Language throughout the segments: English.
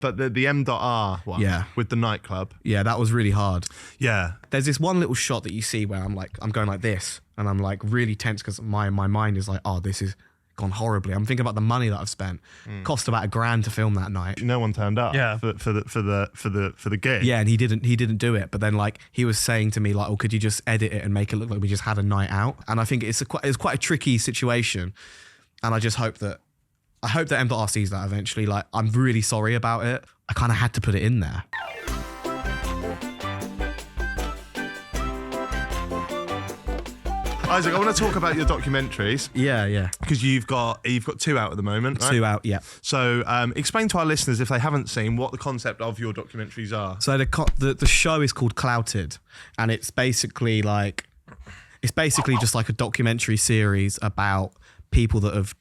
But the M.R one with the nightclub. Yeah, that was really hard. Yeah. There's this one little shot that you see where I'm going like this, and I'm like really tense because my mind is like, oh, this is gone horribly. I'm thinking about the money that I've spent. Cost about $1,000 to film that night. No one turned up for the gig. Yeah, and he didn't do it. But then like he was saying to me like, oh, could you just edit it and make it look like we just had a night out? And I think it's quite a tricky situation. And I just hope that M.R sees that eventually. Like, I'm really sorry about it. I kind of had to put it in there. Isaac, I want to talk about your documentaries. Yeah. Because you've got 2 out at the moment, right? 2 out, yeah. So explain to our listeners, if they haven't seen, what the concept of your documentaries are. So the show is called Clouted, and it's basically just like a documentary series about people that have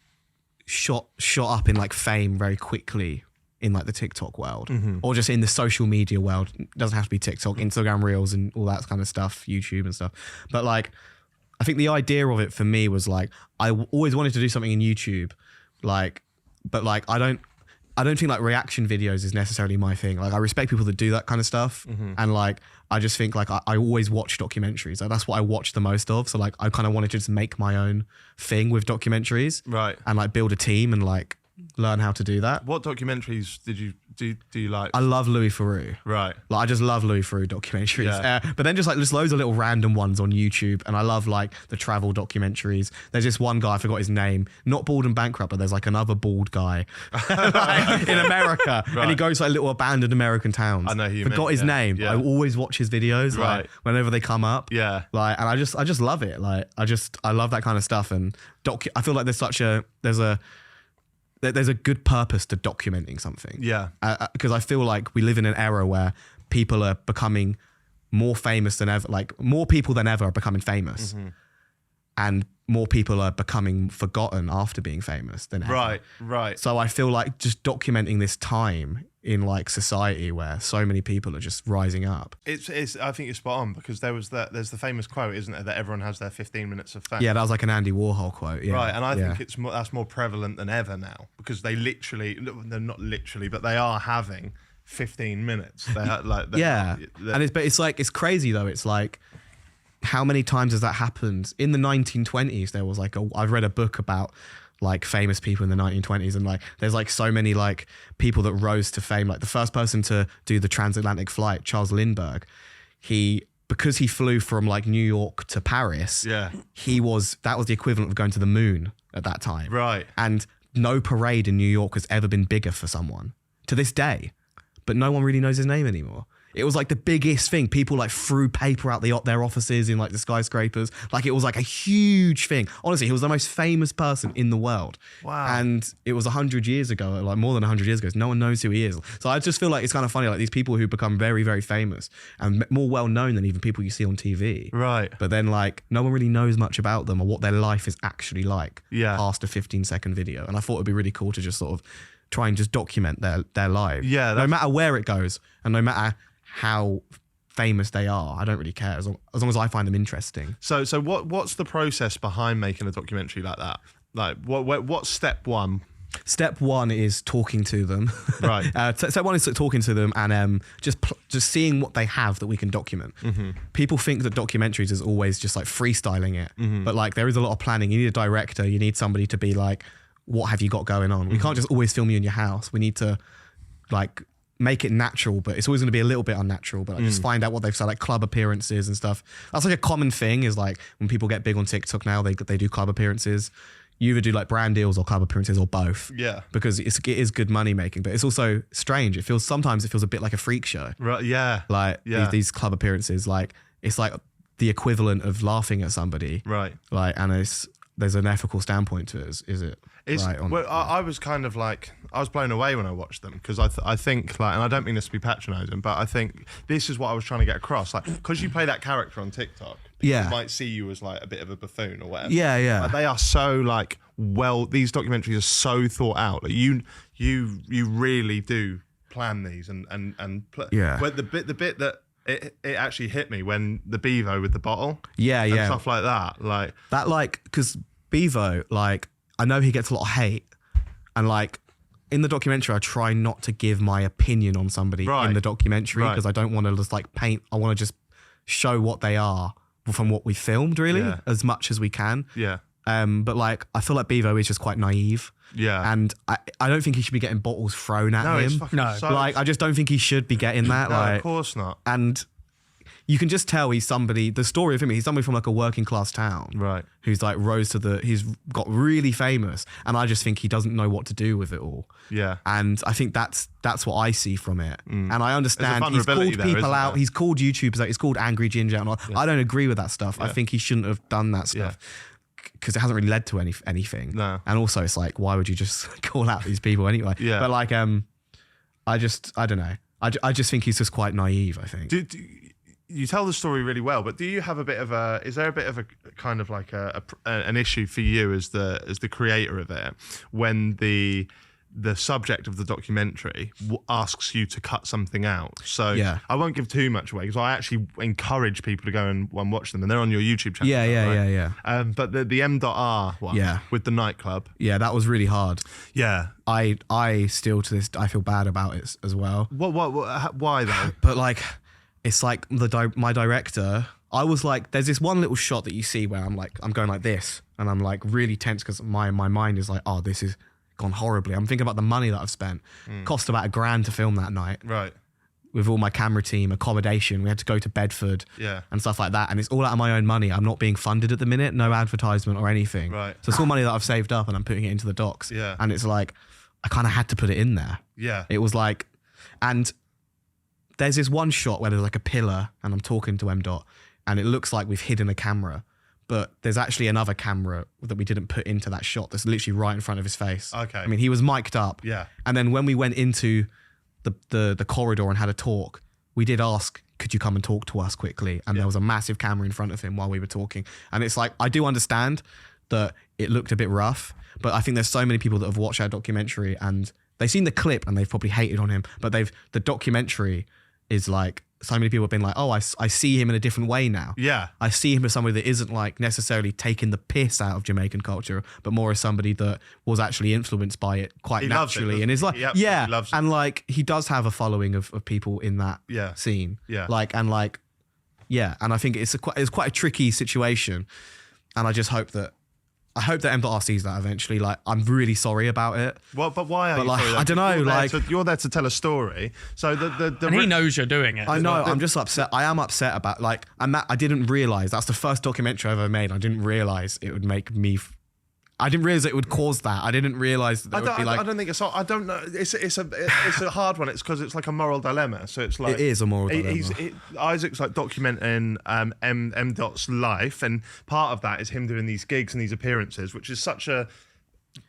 shot up in like fame very quickly in like the TikTok world, or just in the social media world. It doesn't have to be TikTok, Instagram Reels and all that kind of stuff, YouTube and stuff. But like, I think the idea of it for me was like, I always wanted to do something in YouTube, like, but like I don't think like reaction videos is necessarily my thing. Like, I respect people that do that kind of stuff, and like I just think like I always watch documentaries. Like, that's what I watch the most of. So like I kind of wanted to just make my own thing with documentaries, right? And like build a team and like learn how to do that. What documentaries did you do you like? I love Louis Theroux. Right. Like, I just love Louis Theroux documentaries. Yeah. But then just loads of little random ones on YouTube. And I love like the travel documentaries. There's this one guy, I forgot his name, not Bald and Bankrupt, but there's like another bald guy like, in America. Right. And he goes to like little abandoned American towns. I know who you forgot his name. Yeah. I always watch his videos like whenever they come up. Yeah. Like, and I just love it. Like, I love that kind of stuff. And I feel like there's a good purpose to documenting something. Yeah. Because I feel like we live in an era where people are becoming more famous than ever. Like, more people than ever are becoming famous. And more people are becoming forgotten after being famous than ever. Right. So I feel like just documenting this time in like society where so many people are just rising up. It's I think you're spot on, because there's the famous quote, isn't there, that everyone has their 15 minutes of fame. Yeah, that was like an Andy Warhol quote. Yeah. Right, and I think that's more prevalent than ever now, because they're not literally, but they are having 15 minutes. And it's crazy though. It's like, how many times has that happened? In the 1920s, there was like I've read a book about like famous people in the 1920s, and like there's like so many like people that rose to fame. Like the first person to do the transatlantic flight, Charles Lindbergh, because he flew from like New York to Paris, that was the equivalent of going to the moon at that time. Right. And no parade in New York has ever been bigger for someone to this day, but no one really knows his name anymore. It was like the biggest thing. People like threw paper out their offices in like the skyscrapers. Like, it was like a huge thing. Honestly, he was the most famous person in the world. Wow. And it was 100 years ago, like more than 100 years ago. No one knows who he is. So I just feel like it's kind of funny, like these people who become very, very famous and more well known than even people you see on TV. Right. But then like no one really knows much about them or what their life is actually like past a 15-second video. And I thought it'd be really cool to just sort of try and just document their lives. Yeah. No matter where it goes and no matter how famous they are, I don't really care as long as I find them interesting. So what's the process behind making a documentary like that? Like, what's step one? Step one is talking to them. Right. Step one is talking to them and just seeing what they have that we can document. People think that documentaries is always just like freestyling it, but like there is a lot of planning. You need a director. You need somebody to be like, what have you got going on? We can't just always film you in your house. We need to like make it natural, but it's always going to be a little bit unnatural. But just find out what they've said, like club appearances and stuff. That's like a common thing, is like when people get big on TikTok now, they do club appearances. You either do like brand deals or club appearances or both. Yeah. Because it is good money making, but it's also strange. Sometimes it feels a bit like a freak show. Right. Yeah. Like these club appearances, like it's like the equivalent of laughing at somebody. Right. Like, and there's an ethical standpoint to it. Is it? I was kind of like, I was blown away when I watched them, because I think like, and I don't mean this to be patronising, but I think this is what I was trying to get across. Like, because you play that character on TikTok, people might see you as like a bit of a buffoon or whatever. Yeah, yeah. Like, they are so like, these documentaries are so thought out. Like, you really do plan these and But the bit that it actually hit me when the Beavo with the bottle, and stuff like that, like because Beavo, like, I know he gets a lot of hate, and like in the documentary, I try not to give my opinion on somebody in the documentary because I don't want to just like paint. I want to just show what they are from what we filmed, really, as much as we can. Yeah. But like, I feel like Beavo is just quite naive. Yeah. And I don't think he should be getting bottles thrown at him. Like, I just don't think he should be getting that. No, like, of course not. And you can just tell he's somebody, the story of him, he's somebody from like a working class town. Right. Who's like he's got really famous. And I just think he doesn't know what to do with it all. Yeah. And I think that's what I see from it. And I understand he's called people out. He's called YouTubers out. He's called Angry Ginger out. I don't agree with that stuff. I think he shouldn't have done that stuff. Because it hasn't really led to anything. No. And also it's like, why would you just call out these people anyway? Yeah. But like, I don't know. I just think he's just quite naive, I think. You tell the story really well, but do you have is there a bit of a kind of like an issue for you as the creator of it when the subject of the documentary asks you to cut something out? So I won't give too much away because I actually encourage people to go and watch them, and they're on your YouTube channel. Yeah. But the M.R one with the nightclub. Yeah, that was really hard. Yeah. I still to this, I feel bad about it as well. Why though? But like, it's like my director, I was like, there's this one little shot that you see where I'm going like this, and I'm like really tense because my mind is like, oh, this is gone horribly. I'm thinking about the money that I've spent. Cost about $1,000 to film that night. Right. With all my camera team, accommodation. We had to go to Bedford and stuff like that. And it's all out of my own money. I'm not being funded at the minute, no advertisement or anything. Right. So it's all money that I've saved up and I'm putting it into the docs. Yeah. And it's like, I kind of had to put it in there. Yeah. It was like, and there's this one shot where there's like a pillar and I'm talking to M. And it looks like we've hidden a camera. But there's actually another camera that we didn't put into that shot that's literally right in front of his face. Okay. I mean, he was mic'd up. Yeah. And then when we went into the corridor and had a talk, we did ask, could you come and talk to us quickly? And there was a massive camera in front of him while we were talking. And it's like, I do understand that it looked a bit rough, but I think there's so many people that have watched our documentary and they've seen the clip and they've probably hated on him, but the documentary is like, so many people have been like, oh, I see him in a different way now. Yeah. I see him as somebody that isn't like necessarily taking the piss out of Jamaican culture, but more as somebody that was actually influenced by it quite naturally. And is like, he loves it. And like, he does have a following of people in that scene. Yeah. Like, and like, and I think it's quite a tricky situation. And I just hope that M.R sees that eventually. Like, I'm really sorry about it. Well, but why are you like, sorry? I don't know. Like, you're there to tell a story. So and he knows you're doing it. I know. I'm just upset. I am upset about like, and that I didn't realize that's the first documentary I've ever made. I didn't realize it would make me. I didn't realize it would cause that. I didn't realize that it would be like. I don't think it's. I don't know. It's a hard one. It's because it's like a moral dilemma. So it's like it is a moral dilemma. Isaac's like documenting M. Dot's life, and part of that is him doing these gigs and these appearances, which is such a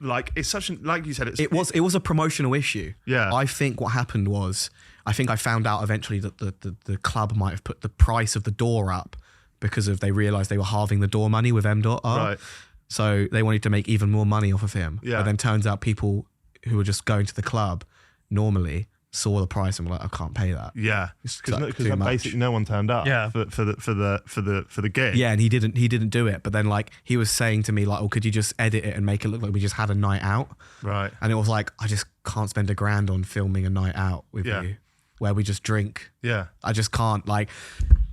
like you said. It was a promotional issue. Yeah. I think what happened was I found out eventually that the club might have put the price of the door up because they realised they were halving the door money with M. Right. So they wanted to make even more money off of him. Yeah. But then turns out people who were just going to the club normally saw the price and were like, I can't pay that. Yeah. Because basically no one turned up for the gig. Yeah, and he didn't do it. But then like he was saying to me like, oh, could you just edit it and make it look like we just had a night out? Right. And it was like, I just can't spend $1,000 on filming a night out with you where we just drink. Yeah. I just can't like.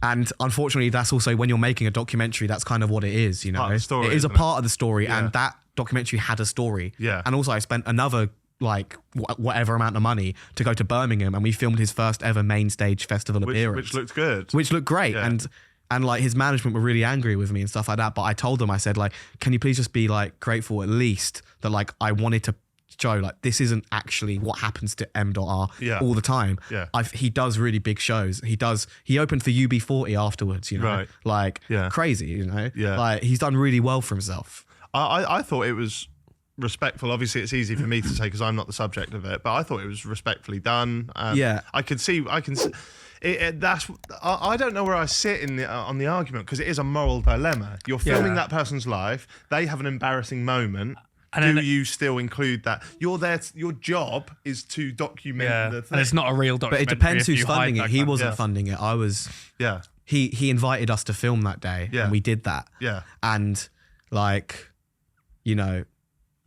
And unfortunately, that's also when you're making a documentary, that's kind of what it is, you know. Part of the story, it is a part of the story, and that documentary had a story. Yeah. And also, I spent another like whatever amount of money to go to Birmingham, and we filmed his first ever main stage festival appearance, which looked good, which looked great, and like his management were really angry with me and stuff like that. But I told them, I said like, can you please just be like grateful at least that like I wanted to show like this isn't actually what happens to M.R all the time. Yeah. He does really big shows. He opened for UB40 afterwards, you know, right. like crazy, you know, like he's done really well for himself. I thought it was respectful. Obviously it's easy for me to say because I'm not the subject of it, but I thought it was respectfully done. I can see I don't know where I sit on the argument because it is a moral dilemma. You're filming that person's life. They have an embarrassing moment. And do you still include that? You're there. Your job is to document the thing. And it's not a real documentary. But it depends who's funding it. He wasn't funding it. I was. Yeah. He invited us to film that day, and we did that. Yeah. And like, you know,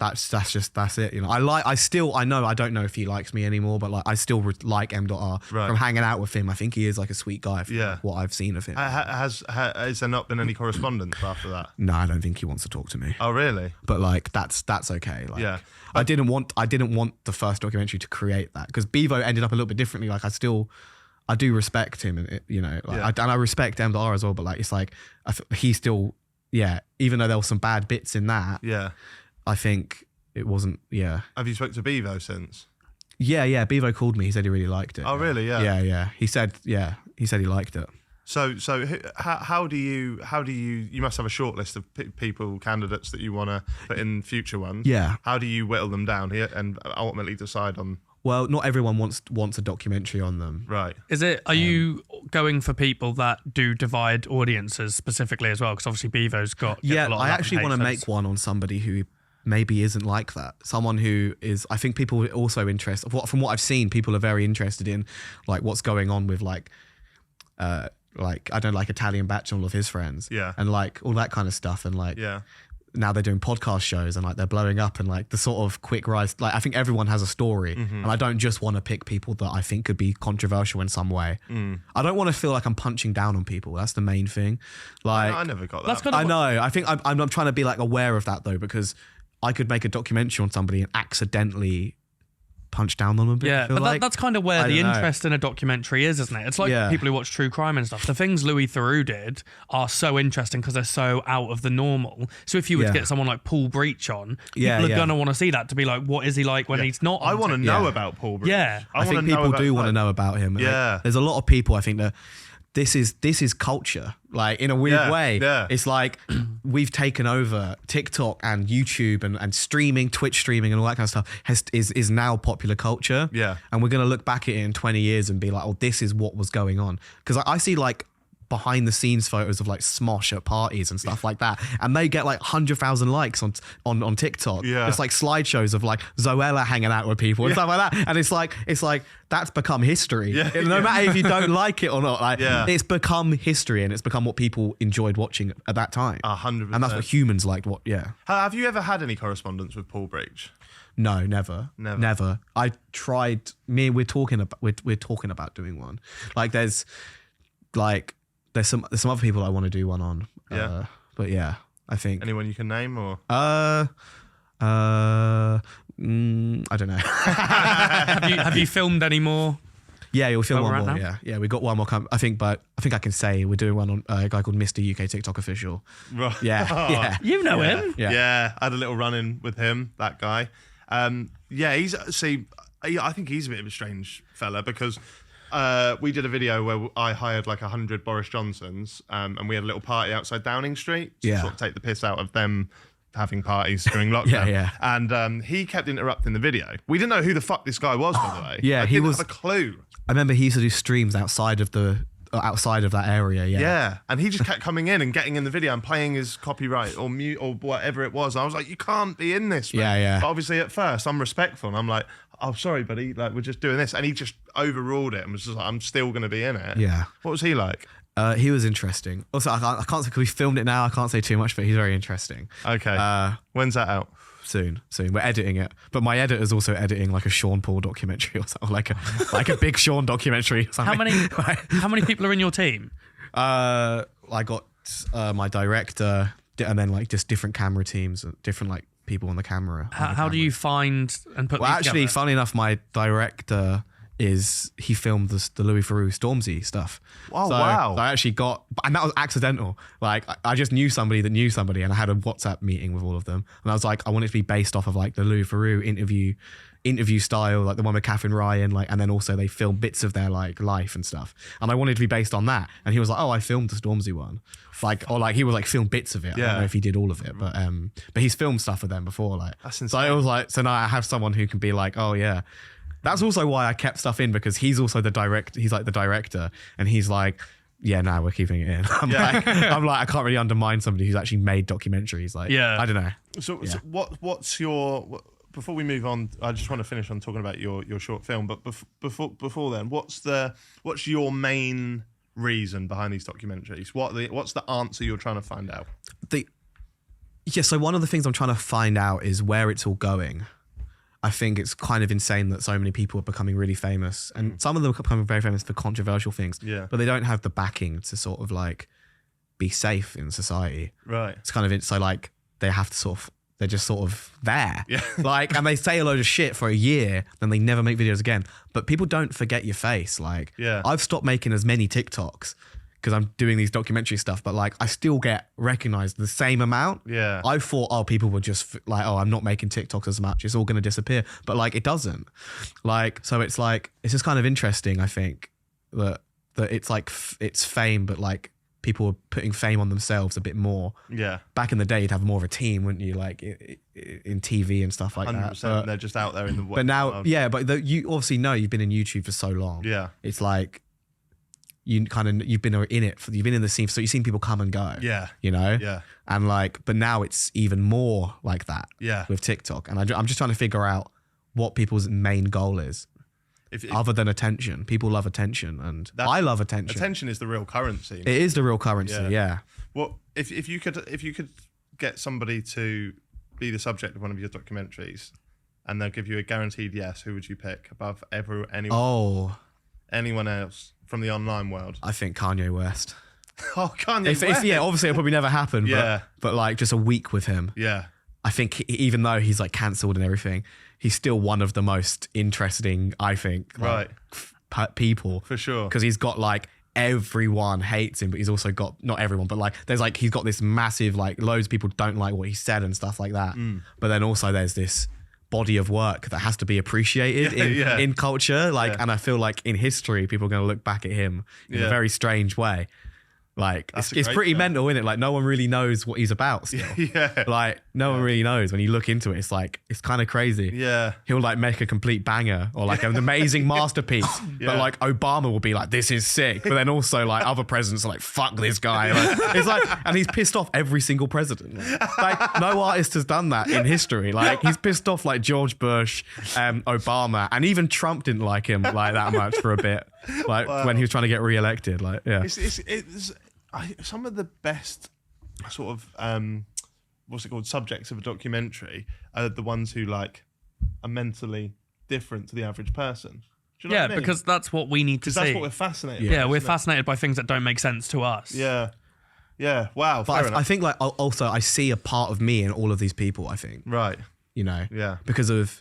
that's it. You know, I know I don't know if he likes me anymore, but like I still like M.R. from hanging out with him. I think he is like a sweet guy from what I've seen of him. Has there not been any correspondence after that? No, I don't think he wants to talk to me. Oh really? But like that's okay. Like, I didn't want the first documentary to create that, because Beavo ended up a little bit differently. Like I do respect him, and you know, like, and I respect M.R. as well. But like it's like he still, even though there were some bad bits in that, I think it wasn't. Yeah. Have you spoken to Beavo since? Yeah. Beavo called me. He said he really liked it. Oh, really? Yeah. Yeah. He said he liked it. So how do you must have a short list of candidates that you want to put in future ones. Yeah. How do you whittle them down here and ultimately decide on? Well, not everyone wants a documentary on them. Right. Are you going for people that do divide audiences specifically as well? Because obviously Beavo's got a lot of I actually want to make one on somebody who maybe isn't like that. Someone who is, I think people are also interested, from what I've seen, people are very interested in like what's going on with like I don't know, like Italian Batch and all of his friends. Yeah. And like all that kind of stuff. And like now they're doing podcast shows and like they're blowing up, and like the sort of quick rise. Like I think everyone has a story, and I don't just want to pick people that I think could be controversial in some way. I don't want to feel like I'm punching down on people. That's the main thing. Like I never got that. I know. I think I'm trying to be like aware of that though, because I could make a documentary on somebody and accidentally punch down on them a bit. Yeah, but like. that's kind of where the interest in a documentary is, isn't it? It's like people who watch true crime and stuff. The things Louis Theroux did are so interesting because they're so out of the normal. So if you were to get someone like Paul Breach on, people are going to want to see that, to be like, what is he like when he's not on I want to know about Paul Breach. Yeah. I think people do want to know about him. Yeah. Like, there's a lot of people, I think, that this is culture, like in a weird way. Yeah. It's like we've taken over TikTok and YouTube and streaming, Twitch streaming and all that kind of stuff is now popular culture. Yeah. And we're going to look back at it in 20 years and be like, oh, this is what was going on. Because I see like behind the scenes photos of like Smosh at parties and stuff like that, and they get like 100,000 likes on TikTok. Yeah. It's like slideshows of like Zoella hanging out with people and stuff like that, and it's like that's become history. No matter if you don't like it or not, like it's become history, and it's become what people enjoyed watching at that time. 100%. And that's what humans liked. Have you ever had any correspondence with Paul Breach? No, never. I tried. We're talking about doing one. Like there's some other people I want to do one on. But yeah, I think. Anyone you can name or? I don't know. have you filmed any more? Yeah, we'll film one more. Yeah, we got one more. I think I can say we're doing one on a guy called Mr. UK TikTok Official. Right. Yeah. You know him. Yeah. I had a little run in with him. That guy. I think he's a bit of a strange fella, because we did a video where I hired like 100 Boris Johnsons, and we had a little party outside Downing Street to sort of take the piss out of them having parties during lockdown. And he kept interrupting the video. We didn't know who the fuck this guy was, by the way. Yeah, he didn't have a clue. I remember he used to do streams outside of that area. Yeah, and he just kept coming in and getting in the video and playing his copyright or mute or whatever it was. I was like, you can't be in this, man. Yeah. But obviously at first I'm respectful and I'm like, oh, sorry, buddy, like we're just doing this. And he just overruled it and was just like, I'm still going to be in it. Yeah. What was he like? He was interesting. Also, I can't say, because we filmed it now, I can't say too much, but he's very interesting. Okay. When's that out? Soon. We're editing it, but my editor's also editing like a Sean Paul documentary or something, like a big Sean documentary or something. How many people are in your team? I got my director, and then like just different camera teams, different like people on the camera. How do you find and put? Well, these actually, together? funny enough, my director he filmed the Louis Theroux Stormzy stuff. Oh, wow. So I actually and that was accidental. Like I just knew somebody that knew somebody, and I had a WhatsApp meeting with all of them. And I was like, I want it to be based off of like the Louis Theroux interview style, like the one with Catherine Ryan, like, and then also they filmed bits of their like life and stuff. And I wanted it to be based on that. And he was like, oh, I filmed the Stormzy one. He was like filmed bits of it. I don't know if he did all of it, but he's filmed stuff with them before. Like, that's insane. So it was like, so now I have someone who can be like, oh yeah. That's also why I kept stuff in, because he's also he's like the director, and he's like, yeah, no, we're keeping it in. I'm like, I can't really undermine somebody who's actually made documentaries. Like, I don't know. So what's your, before we move on, I just want to finish on talking about your short film, but before then, what's your main reason behind these documentaries? What's the answer you're trying to find out? Yeah, so one of the things I'm trying to find out is where it's all going. I think it's kind of insane that so many people are becoming really famous, and some of them are becoming very famous for controversial things, but they don't have the backing to sort of like be safe in society. Right. It's kind of, so like they have to sort of, they're just sort of there. Yeah. Like, and they say a load of shit for a year, then they never make videos again. But people don't forget your face. Like, I've stopped making as many TikToks because I'm doing these documentary stuff, but like I still get recognized the same amount. Yeah. I thought, oh, people would just like, oh, I'm not making TikToks as much. It's all going to disappear. But like, it doesn't. Like, so it's like, it's just kind of interesting, I think, that it's like, it's fame, but like people are putting fame on themselves a bit more. Yeah. Back in the day, you'd have more of a team, wouldn't you? Like in TV and stuff like 100%, that. But they're just out there in the world. But now, you obviously know you've been in YouTube for so long. Yeah. It's like, you've been in it, you've been in the scene, so you've seen people come and go. Yeah. You know? Yeah. And like, but now it's even more like that. Yeah. With TikTok. And I'm just trying to figure out what people's main goal is. Other than attention. People love attention, and I love attention. Attention is the real currency. It is the real currency, yeah. Well, if you could get somebody to be the subject of one of your documentaries and they'll give you a guaranteed yes, who would you pick above anyone else from the online world? I think Kanye West. Oh, Kanye West. Yeah, obviously it'll probably never happen, but like just a week with him. Yeah. I think even though he's like cancelled and everything, he's still one of the most interesting, I think, like, people. For sure. Because he's got like, everyone hates him, but he's also got, not everyone, but like, there's like, he's got this massive, like loads of people don't like what he said and stuff like that. But then also there's this body of work that has to be appreciated in culture. Like, and I feel like in history, people are going to look back at him in a very strange way. Like, it's pretty mental, isn't it? Like, no one really knows what he's about still. Yeah. Like, no one really knows. When you look into it, it's like, it's kind of crazy. Yeah. He'll like make a complete banger or like an amazing masterpiece. But like, Obama will be like, this is sick. But then also like other presidents are like, fuck this guy. Like, it's like, and he's pissed off every single president. Like, no artist has done that in history. Like, he's pissed off like George Bush, Obama, and even Trump didn't like him like that much for a bit. Like when he was trying to get re-elected. Like, yeah. It's some of the best sort of what's it called, subjects of a documentary are the ones who like are mentally different to the average person. Do you know what I mean? Because that's what we need to see. That's what we're fascinated by. Yeah, we're fascinated by things that don't make sense to us. Yeah. Yeah. Wow. But I think like also I see a part of me in all of these people, I think. Right. You know? Yeah. Because of,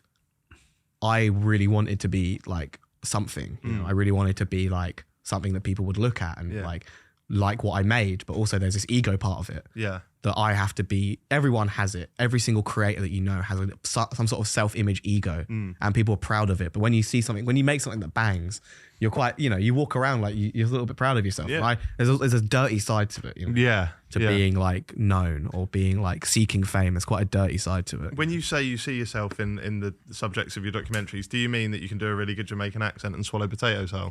I really wanted to be like something. You know, I really wanted to be like something that people would look at and like what I made, but also there's this ego part of it. Yeah. That I have to be, everyone has it. Every single creator that you know has some sort of self-image ego and people are proud of it. But when you see something, when you make something that bangs, you're quite, you know, you walk around like you're a little bit proud of yourself. Yeah. Right? There's a dirty side to it. You know? Yeah. To being like known or being like seeking fame. There's quite a dirty side to it. When you say you see yourself in the subjects of your documentaries, do you mean that you can do a really good Jamaican accent and swallow potatoes whole?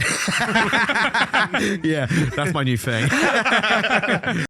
Yeah, that's my new thing.